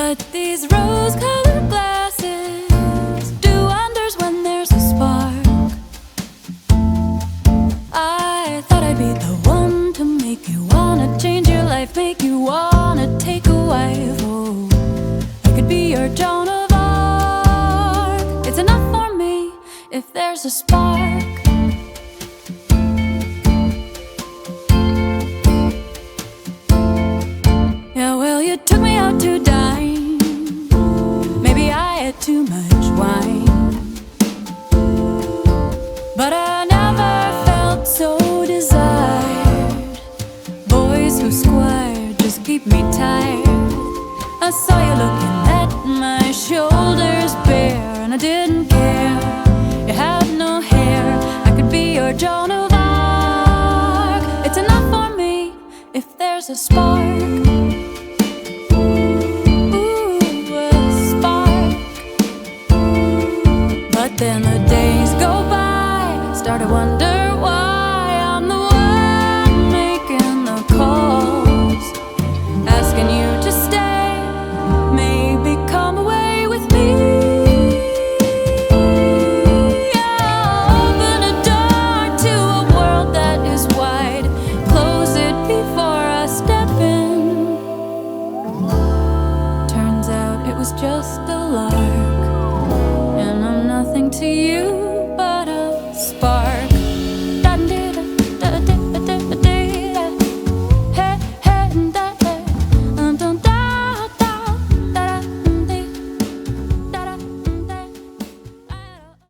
But these rose-colored glasses do wonders when there's a spark. I thought I'd be the one to make you wanna change your life, make you wanna take a wife. Oh, I could be your Joan of Arc. It's enough for me if there's a spark. Yeah, well, you took me out to dine. Maybe I had too much wine, but I never felt so desired. Boys who squire just keep me tired. I saw you looking at my shoulders bare, and I didn't care. You had no hair. I could be your Joan of Arc. It's enough for me if there's a spark. Then the days go by, start to wonder why I'm the one making the calls, asking you to stay, maybe come away with me. Yeah, open a door to a world that is wide, close it before I step in. Turns out it was just a lark, and I'm nothing to you.